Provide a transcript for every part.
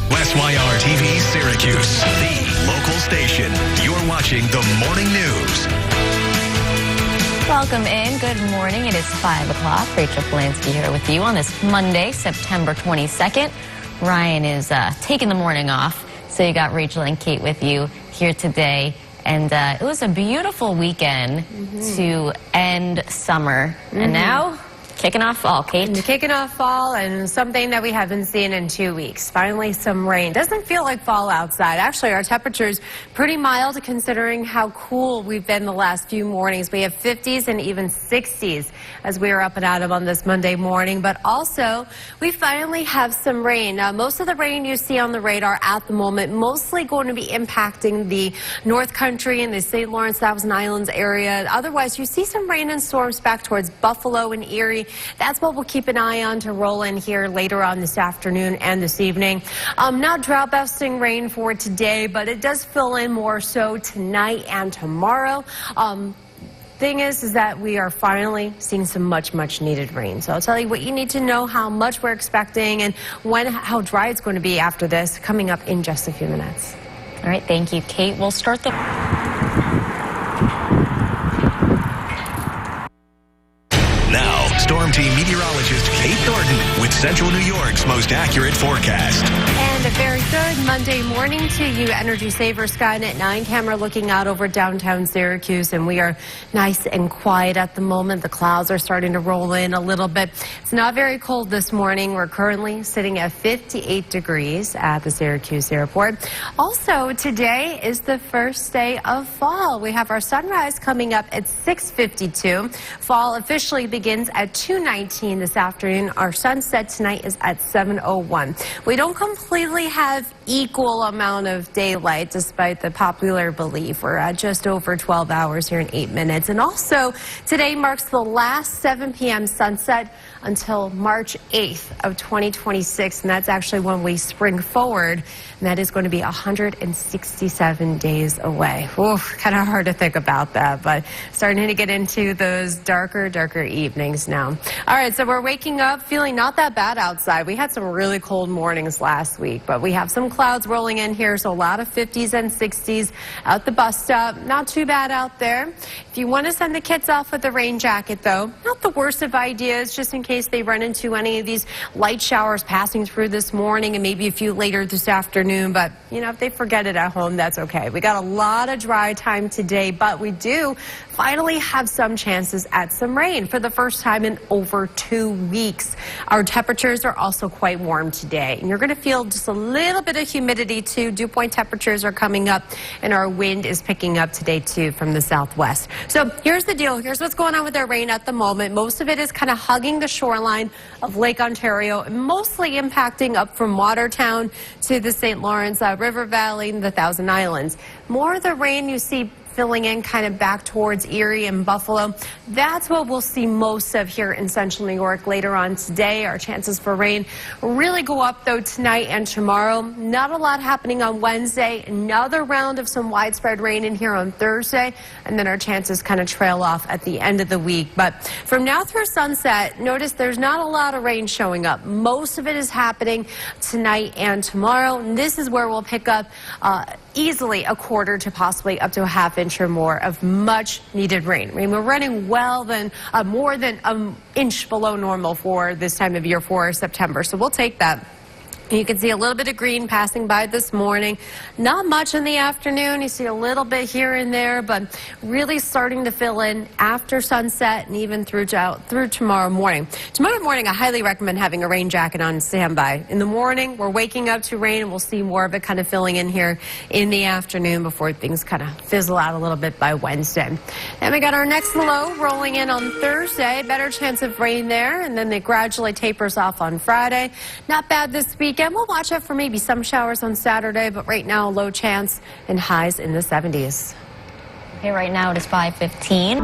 SYR TV Syracuse, the local station. You're watching the morning news. Welcome in. Good morning. It is 5 o'clock. Rachel Polanski here with you on this Monday, September 22nd. Ryan is taking the morning off, so you got Rachel and Kate with you here today. And it was a beautiful weekend to end summer. And now, kicking off fall, Kate. Kicking off fall and something that we haven't seen in 2 weeks. Finally, some rain. Doesn't feel like fall outside. Actually, our temperature's pretty mild considering how cool we've been the last few mornings. We have 50s and even 60s as we are up and out of on this Monday morning. But also, we finally have some rain. Now, most of the rain you see on the radar at the moment mostly going to be impacting the North Country and the St. Lawrence, Thousand Islands area. Otherwise, you see some rain and storms back towards Buffalo and Erie. That's what we'll keep an eye on to roll in here later on this afternoon and this evening. Not drought-busting rain for today, but it does fill in more so tonight and tomorrow. Thing is that we are finally seeing some much needed rain. So I'll tell you what you need to know, how much we're expecting, and how dry it's going to be after this, coming up in just a few minutes. All right, thank you, Kate. We'll start the... Now, Storm Team meteorologist Kate Thornton with Central New York's most accurate forecast. And a very good Monday morning to you, Energy Saver Skynet 9 camera looking out over downtown Syracuse, and we are nice and quiet at the moment. The clouds are starting to roll in a little bit. It's not very cold this morning. We're currently sitting at 58 degrees at the Syracuse airport. Also, today is the first day of fall. We have our sunrise coming up at 6:52. Fall officially begins at 2:19 this afternoon. Our sunset tonight is at 7:01. We don't completely have equal amount of daylight despite the popular belief. We're at just over 12 hours here in 8 minutes. And also, today marks the last 7 p.m. sunset until March 8th of 2026, and that's actually when we spring forward, and that is going to be 167 days away. Oof, kind of hard to think about that, but starting to get into those darker evenings now. All right, so we're waking up feeling not that bad outside. We had some really cold mornings last week, but we have some clouds rolling in here, so a lot of 50s and 60s out the bus stop. Not too bad out there. If you want to send the kids off with a rain jacket, though, not the worst of ideas, just in case they run into any of these light showers passing through this morning and maybe a few later this afternoon. But, you know, if they forget it at home, that's okay. We got a lot of dry time today, but we do finally have some chances at some rain for the first time in over 2 weeks. Our temperatures are also quite warm today, and you're going to feel just a little bit of humidity too. Dew point temperatures are coming up, and our wind is picking up today too from the southwest. So here's the deal. Here's what's going on with our rain at the moment. Most of it is kind of hugging the shoreline of Lake Ontario, and mostly impacting up from Watertown to the St. Lawrence River Valley and the Thousand Islands. More of the rain you see filling in kind of back towards Erie and Buffalo. That's what we'll see most of here in central New York later on today. Our chances for rain really go up, though, tonight and tomorrow. Not a lot happening on Wednesday. Another round of some widespread rain in here on Thursday, and then our chances kind of trail off at the end of the week. But from now through sunset, notice there's not a lot of rain showing up. Most of it is happening tonight and tomorrow. And this is where we'll pick up easily a quarter to possibly up to a half inch or more of much needed rain. I mean, we're running more than an inch below normal for this time of year for September, so we'll take that. You can see a little bit of green passing by this morning. Not much in the afternoon. You see a little bit here and there, but really starting to fill in after sunset and even through tomorrow morning. Tomorrow morning, I highly recommend having a rain jacket on standby. In the morning, we're waking up to rain, and we'll see more of it kind of filling in here in the afternoon before things kind of fizzle out a little bit by Wednesday. And we got our next low rolling in on Thursday. Better chance of rain there, and then it gradually tapers off on Friday. Not bad this week. We'll watch out for maybe some showers on Saturday, but right now, low chance and highs in the 70s. Okay, right now it is 5:15.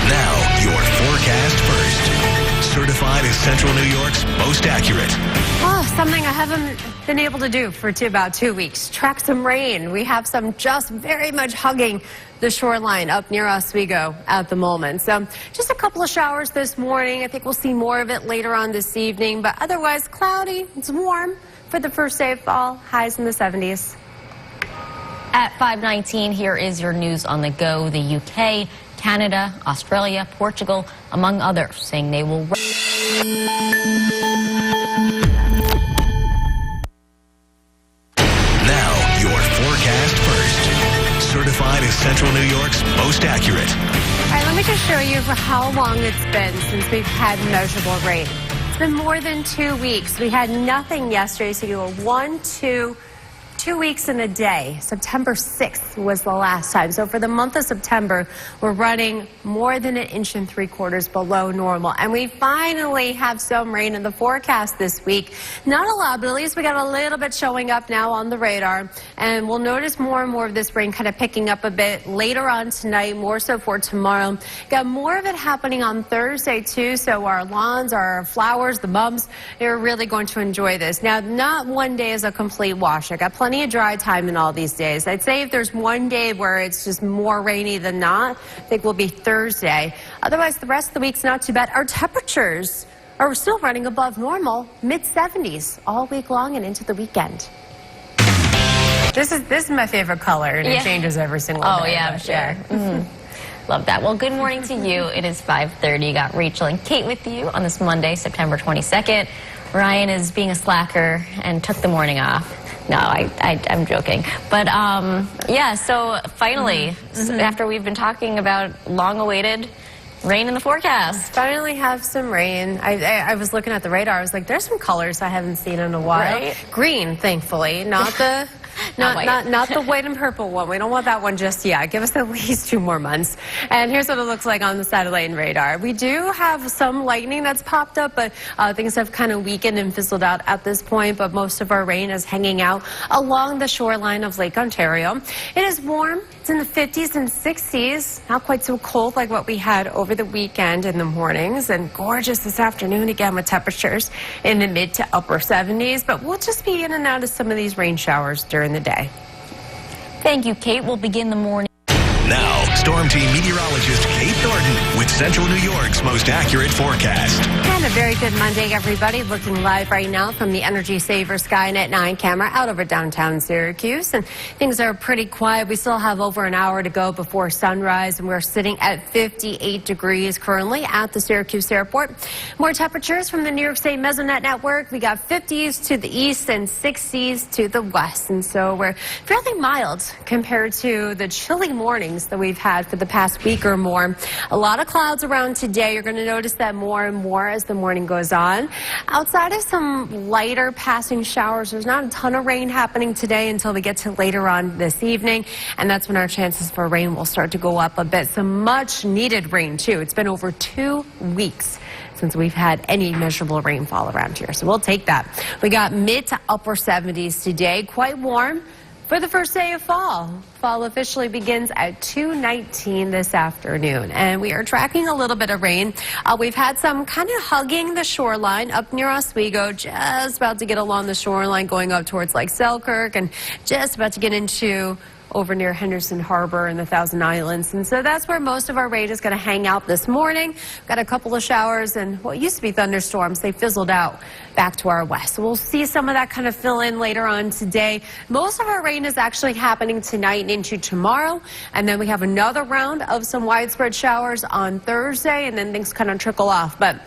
Now, your forecast first. Certified as Central New York's most accurate. Oh, something I haven't been able to do for about 2 weeks. Track some rain. We have some just very much hugging the shoreline up near Oswego at the moment. So just a couple of showers this morning. I think we'll see more of it later on this evening, but otherwise cloudy. It's warm for the first day of fall. Highs in the 70s. At 5:19, here is your news on the go. The UK, Canada, Australia, Portugal, among others, saying they will. Now, your forecast first. Certified as Central New York's most accurate. All right, let me just show you for how long it's been since we've had measurable rain. It's been more than 2 weeks. We had nothing yesterday, so you were 2 weeks in a day. September 6th was the last time. So for the month of September, we're running more than 1 3/4 inches below normal. And we finally have some rain in the forecast this week. Not a lot, but at least we got a little bit showing up now on the radar. And we'll notice more and more of this rain kind of picking up a bit later on tonight, more so for tomorrow. Got more of it happening on Thursday too. So our lawns, our flowers, the mums, they're really going to enjoy this. Now, not one day is a complete wash. I got plenty of dry time in all these days. I'd say if there's one day where it's just more rainy than not, I think will be Thursday. Otherwise, the rest of the week's not too bad. Our temperatures are still running above normal, mid-70s all week long and into the weekend. This is my favorite color, and it changes every single day. Oh, yeah, I'm sure. Love that. Well, good morning to you. It is 5:30. Got Rachel and Kate with you on this Monday, September 22nd. Ryan is being a slacker and took the morning off. No, I'm joking. But, yeah, so finally, after we've been talking about long-awaited rain in the forecast. Finally have some rain. I was looking at the radar. I was like, there's some colors I haven't seen in a while. Right? Green, thankfully, not the... Not the white and purple one. We don't want that one just yet. Give us at least 2 more months. And here's what it looks like on the satellite and radar. We do have some lightning that's popped up, but things have kind of weakened and fizzled out at this point. But most of our rain is hanging out along the shoreline of Lake Ontario. It is warm. It's in the 50s and 60s. Not quite so cold like what we had over the weekend in the mornings. And gorgeous this afternoon again with temperatures in the mid to upper 70s. But we'll just be in and out of some of these rain showers during the day. Thank you, Kate. We'll begin the morning. Now, Storm Team meteorologist Kate Thornton with Central New York's most accurate forecast. And a very good Monday, everybody. Looking live right now from the Energy Saver Skynet 9 camera out over downtown Syracuse. And things are pretty quiet. We still have over an hour to go before sunrise. And we're sitting at 58 degrees currently at the Syracuse airport. More temperatures from the New York State Mesonet network. We got 50s to the east and 60s to the west. And so we're fairly mild compared to the chilly mornings that we've had for the past week or more. A lot of clouds around today. You're going to notice that more and more as the morning goes on. Outside of some lighter passing showers, there's not a ton of rain happening today until we get to later on this evening, and that's when our chances for rain will start to go up a bit. Some much needed rain too. It's been over 2 weeks since we've had any measurable rainfall around here, so we'll take that. We got mid to upper 70s today, quite warm for the first day of fall. Fall officially begins at 2:19 this afternoon, and we are tracking a little bit of rain. We've had some kind of hugging the shoreline up near Oswego, just about to get along the shoreline going up towards Lake Selkirk, and just about to get into over near Henderson Harbor and the Thousand Islands. And so that's where most of our rain is going to hang out this morning. Got a couple of showers and what used to be thunderstorms. They fizzled out back to our west. So we'll see some of that kind of fill in later on today. Most of our rain is actually happening tonight and into tomorrow. And then we have another round of some widespread showers on Thursday, and then things kind of trickle off. But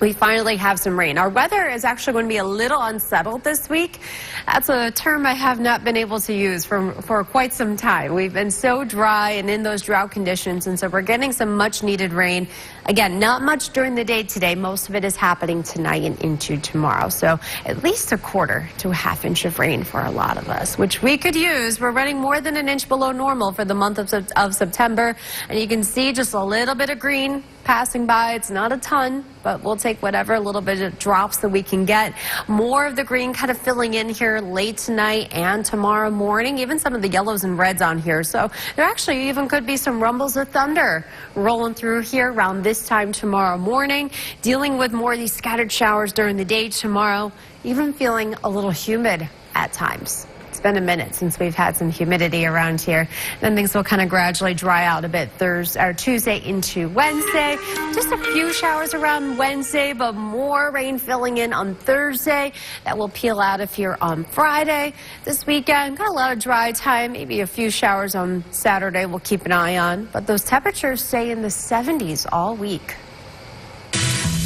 we finally have some rain. Our weather is actually going to be a little unsettled this week. That's a term I have not been able to use for quite some time. We've been so dry and in those drought conditions, and so we're getting some much needed rain. Again, not much during the day today. Most of it is happening tonight and into tomorrow. So at least 1/4 to 1/2 inch of rain for a lot of us, which we could use. We're running more than 1 inch below normal for the month of September. And you can see just a little bit of green passing by. It's not a ton, but we'll take whatever little bit of drops that we can get. More of the green kind of filling in here late tonight and tomorrow morning. Even some of the yellows and reds on here. So there actually even could be some rumbles of thunder rolling through here around this time tomorrow morning. Dealing with more of these scattered showers during the day tomorrow. Even feeling a little humid at times. It's been a minute since we've had some humidity around here. Then things will kind of gradually dry out a bit Tuesday into Wednesday. Just a few showers around Wednesday, but more rain filling in on Thursday. That will peel out of here on Friday. This weekend, got a lot of dry time, maybe a few showers on Saturday we'll keep an eye on. But those temperatures stay in the 70s all week.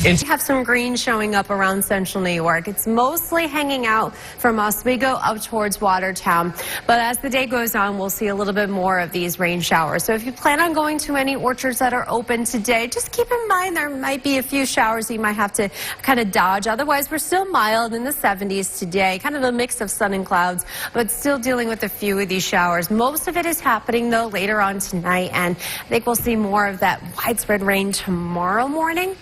We have some green showing up around central New York. It's mostly hanging out from Oswego up towards Watertown. But as the day goes on, we'll see a little bit more of these rain showers. So if you plan on going to any orchards that are open today, just keep in mind there might be a few showers you might have to kind of dodge. Otherwise, we're still mild in the 70s today, kind of a mix of sun and clouds, but still dealing with a few of these showers. Most of it is happening, though, later on tonight, and I think we'll see more of that widespread rain tomorrow morning.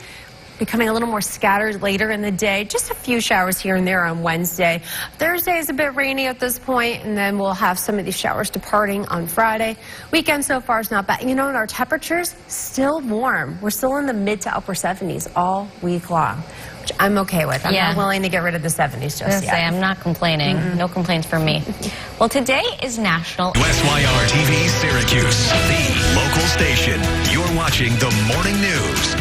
Becoming a little more scattered later in the day. Just a few showers here and there on Wednesday. Thursday is a bit rainy at this point, and then we'll have some of these showers departing on Friday. Weekend so far is not bad. You know, and our temperatures still warm. We're still in the mid to upper 70s all week long, which I'm okay with. I'm not willing to get rid of the 70s just yet. I'm not complaining. No complaints from me. Well, today is National SYR TV Syracuse, the local station. You're watching the morning news.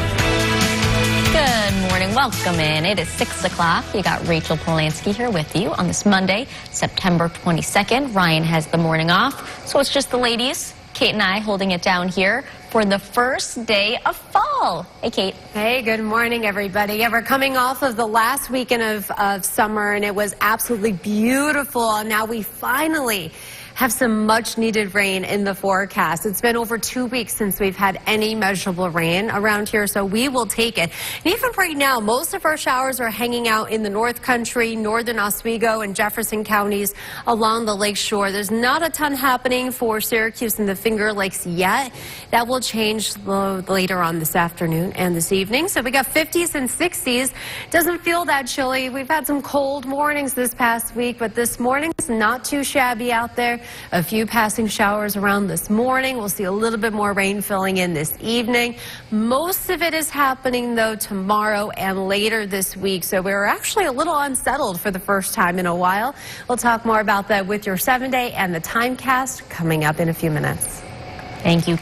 Good morning. Welcome in. It is 6 o'clock. You got Rachel Polanski here with you on this Monday, September 22nd. Ryan has the morning off, so it's just the ladies, Kate and I, holding it down here for the first day of fall. Hey, Kate. Hey, good morning, everybody. Yeah, we're coming off of the last weekend of summer, and it was absolutely beautiful. And now we finally have some much needed rain in the forecast. It's been over 2 weeks since we've had any measurable rain around here, so we will take it. And even right now, most of our showers are hanging out in the North Country, northern Oswego and Jefferson counties along the lake shore. There's not a ton happening for Syracuse and the Finger Lakes yet. That will change later on this afternoon and this evening. So we got 50s and 60s. Doesn't feel that chilly. We've had some cold mornings this past week, but this morning is not too shabby out there. A few passing showers around this morning. We'll see a little bit more rain filling in this evening. Most of it is happening, though, tomorrow and later this week. So we're actually a little unsettled for the first time in a while. We'll talk more about that with your 7-day and the timecast coming up in a few minutes. Thank you.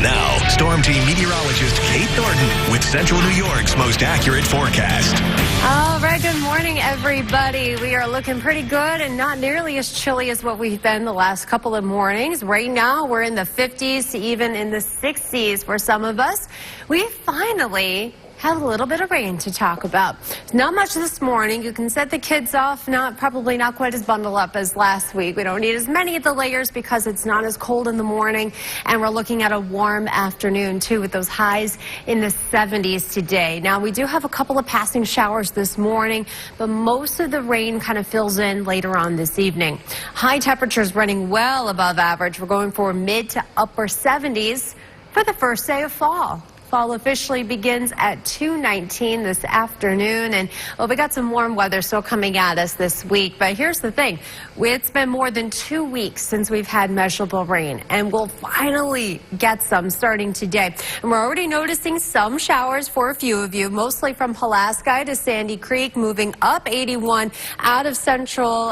Now, Storm Team meteorologist Kate Thornton with Central New York's most accurate forecast. All right, good morning, everybody. We are looking pretty good and not nearly as chilly as what we've been the last couple of mornings. Right now, we're in the 50s to even in the 60s for some of us. We finally have a little bit of rain to talk about. Not much this morning. You can set the kids off, probably not quite as bundled up as last week. We don't need as many of the layers because it's not as cold in the morning, and we're looking at a warm afternoon too with those highs in the 70s today. Now we do have a couple of passing showers this morning, but most of the rain kind of fills in later on this evening. High temperatures running well above average. We're going for mid to upper 70s for the first day of fall. Fall officially begins at 2:19 this afternoon, and we got some warm weather still coming at us this week. But here's the thing. It's been more than 2 weeks since we've had measurable rain, and we'll finally get some starting today. And we're already noticing some showers for a few of you, mostly from Pulaski to Sandy Creek, moving up 81 out of central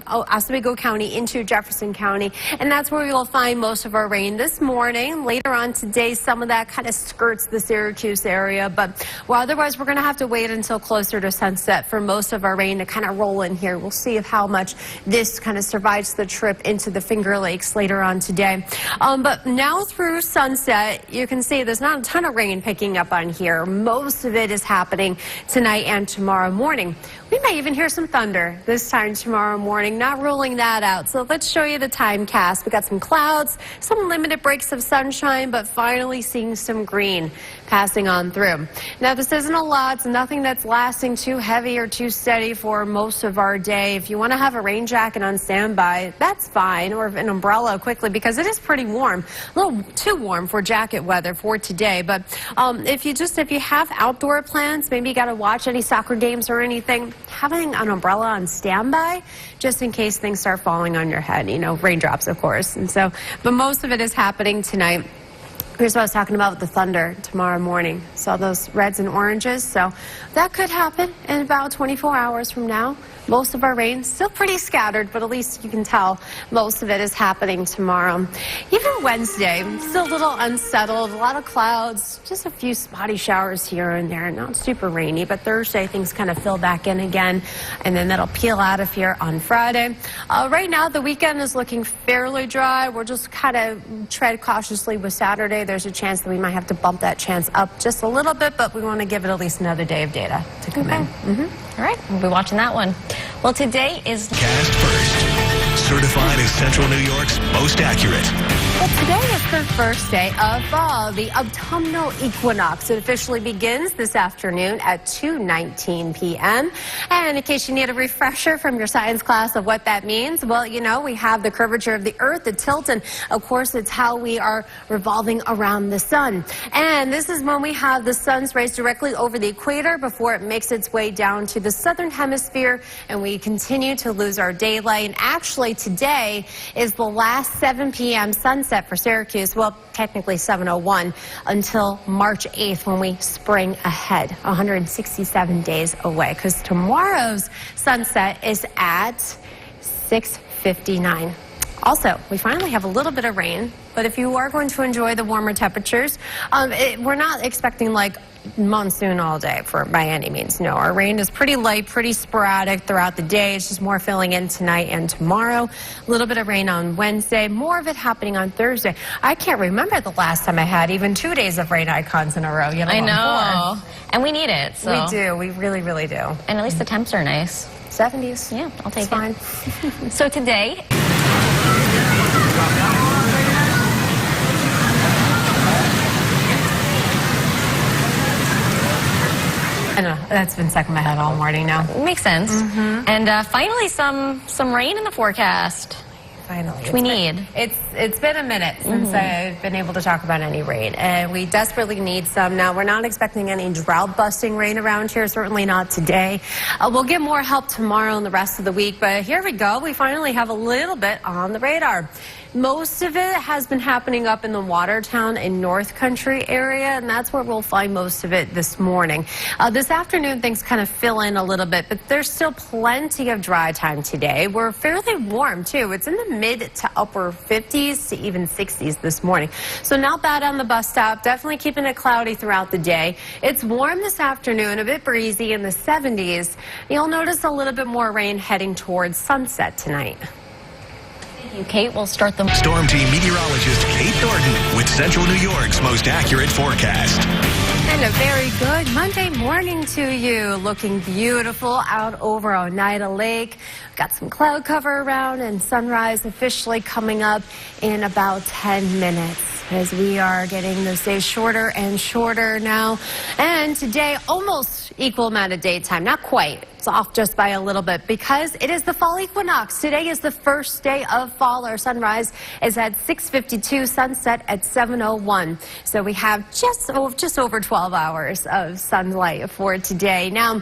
Oswego County into Jefferson County. And that's where we will find most of our rain this morning. Later on today, some of that kind of skirts the Syracuse area, but otherwise we're going to have to wait until closer to sunset for most of our rain to kind of roll in here. We'll see how much this kind of survives the trip into the Finger Lakes later on today. But now through sunset, you can see there's not a ton of rain picking up on here. Most of it is happening tonight and tomorrow morning. We may even hear some thunder this time tomorrow morning, not ruling that out. So let's show you the timecast. We got some clouds, some limited breaks of sunshine, but finally seeing some green passing on through. Now, this isn't a lot. It's nothing that's lasting too heavy or too steady for most of our day. If you want to have a rain jacket on standby, that's fine, or an umbrella quickly, because it is pretty warm. A little too warm for jacket weather for today. But if you have outdoor plans, maybe you got to watch any soccer games or anything, having an umbrella on standby just in case things start falling on your head, raindrops, of course. And so, but most of it is happening tonight. Here's what I was talking about with the thunder tomorrow morning. Saw those reds and oranges, so that could happen in about 24 hours from now. Most of our rain still pretty scattered, but at least you can tell most of it is happening tomorrow. Even Wednesday, still a little unsettled, a lot of clouds, just a few spotty showers here and there, not super rainy, but Thursday things kind of fill back in again, and then that'll peel out of here on Friday. Right now, the weekend is looking fairly dry. We're just kind of tread cautiously with Saturday. There's a chance that we might have to bump that chance up just a little bit, but we want to give it at least another day of data to come in. All right, we'll be watching that one. Well, today is Cast first. Certified as Central New York's most accurate. Well, today is the first day of fall, the autumnal equinox. It officially begins this afternoon at 2:19 p.m. And in case you need a refresher from your science class of what that means, well, you know, we have the curvature of the Earth, the tilt, and of course it's how we are revolving around the sun. And this is when we have the sun's rays directly over the equator before it makes its way down to the southern hemisphere, and we continue to lose our daylight. And actually today is the last 7 p.m. sunset for Syracuse, well, technically 7:01 until March 8th when we spring ahead, 167 days away, because tomorrow's sunset is at 6:59. Also, we finally have a little bit of rain, but if you are going to enjoy the warmer temperatures, we're not expecting like monsoon all day by any means. No, our rain is pretty light, pretty sporadic throughout the day. It's just more filling in tonight and tomorrow. A little bit of rain on Wednesday, more of it happening on Thursday. I can't remember the last time I had even 2 days of rain icons in a row. I know. And we need it. So. We do. We really, really do. And at least the temps are nice. 70s. Yeah, I'll take it's fine. it. So today... I know, that's been stuck in my head all morning now. Makes sense. And finally, some rain in the forecast. Finally. Which we need. It's been a minute since I've been able to talk about any rain, and we desperately need some. Now, we're not expecting any drought-busting rain around here, certainly not today. We'll get more help tomorrow and the rest of the week, but here we go. We finally have a little bit on the radar. Most of it has been happening up in the Watertown and North Country area, and that's where we'll find most of it this morning. This afternoon, things kind of fill in a little bit, but there's still plenty of dry time today. We're fairly warm, too. It's in the mid to upper 50s to even 60s this morning. So not bad on the bus stop. Definitely keeping it cloudy throughout the day. It's warm this afternoon, a bit breezy in the 70s. You'll notice a little bit more rain heading towards sunset tonight. Kate will start the Storm Team meteorologist Kate Thornton with Central New York's most accurate forecast. And a very good Monday morning to you. Looking beautiful out over Oneida Lake. Got some cloud cover around and sunrise officially coming up in about 10 minutes as we are getting those days shorter and shorter now. And today, almost equal amount of daytime. Not quite. It's off just by a little bit because it is the fall equinox. Today is the first day of fall. Our sunrise is at 6:52, sunset at 7:01. So we have just over 12 hours of sunlight for today. Now,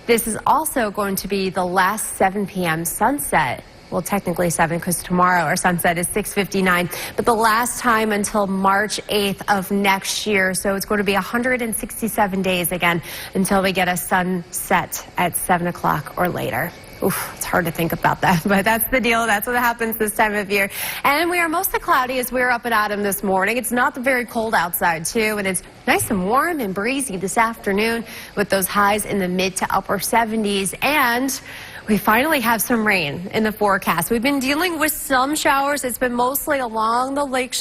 this is also going to be the last 7 p.m. sunset. Well, technically 7 because tomorrow our sunset is 6:59, but the last time until March 8th of next year. So it's going to be 167 days again until we get a sunset at 7 o'clock or later. Oof, it's hard to think about that, but that's the deal. That's what happens this time of year. And we are mostly cloudy as we're up at Adam this morning. It's not very cold outside, too, and it's nice and warm and breezy this afternoon with those highs in the mid to upper 70s. And we finally have some rain in the forecast. We've been dealing with some showers. It's been mostly along the lake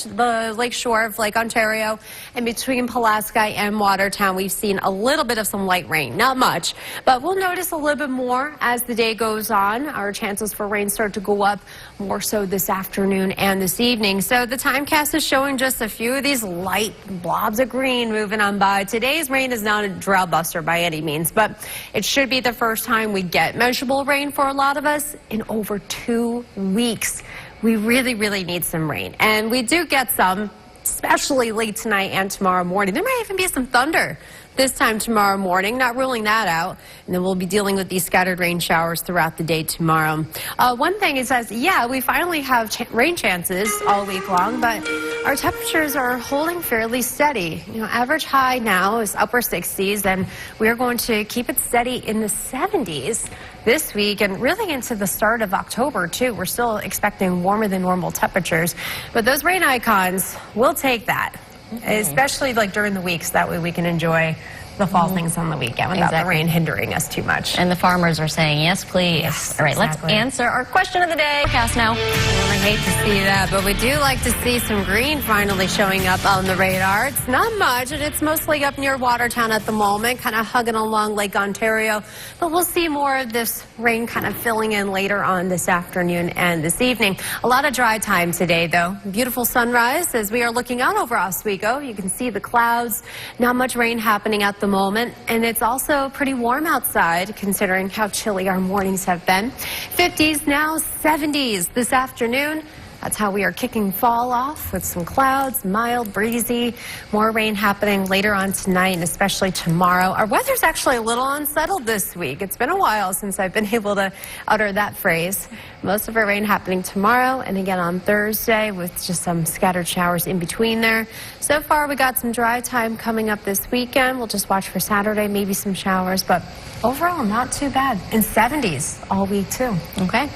shore of Lake Ontario and between Pulaski and Watertown. We've seen a little bit of some light rain, not much, but we'll notice a little bit more as the day goes on. Our chances for rain start to go up more so this afternoon and this evening. So the timecast is showing just a few of these light blobs of green moving on by. Today's rain is not a drought buster by any means, but it should be the first time we get measurable rain for a lot of us in over 2 weeks. We really, really need some rain. And we do get some, especially late tonight and tomorrow morning. There might even be some thunder this time tomorrow morning, not ruling that out. And then we'll be dealing with these scattered rain showers throughout the day tomorrow. One thing it says, yeah, we finally have rain chances all week long, but our temperatures are holding fairly steady. You know, average high now is upper 60s, and we're going to keep it steady in the 70s this week and really into the start of October, too. We're still expecting warmer than normal temperatures, but those rain icons, we'll take that. Especially like during the weeks, that way we can enjoy the fall things on the weekend without the rain hindering us too much. And the farmers are saying, yes, please. Yes, all right, exactly. Let's answer our question of the day. Forecast now. Well, I hate to see that, but we do like to see some green finally showing up on the radar. It's not much, and it's mostly up near Watertown at the moment, kind of hugging along Lake Ontario. But we'll see more of this rain kind of filling in later on this afternoon and this evening. A lot of dry time today, though. Beautiful sunrise as we are looking out over Oswego. You can see the clouds. Not much rain happening at the moment, and it's also pretty warm outside considering how chilly our mornings have been. 50s now, 70s this afternoon. That's how we are kicking fall off, with some clouds, mild, breezy, more rain happening later on tonight and especially tomorrow. Our weather's actually a little unsettled this week. It's been a while since I've been able to utter that phrase. Most of our rain happening tomorrow and again on Thursday with just some scattered showers in between there. So far we got some dry time coming up this weekend. We'll just watch for Saturday, maybe some showers, but overall not too bad. And 70s all week too. Okay.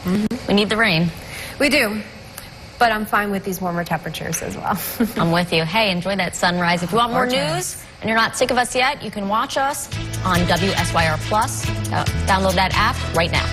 We need the rain. We do. But I'm fine with these warmer temperatures as well. I'm with you. Hey, enjoy that sunrise. If you want more news and you're not sick of us yet, you can watch us on WSYR Plus. Download that app right now.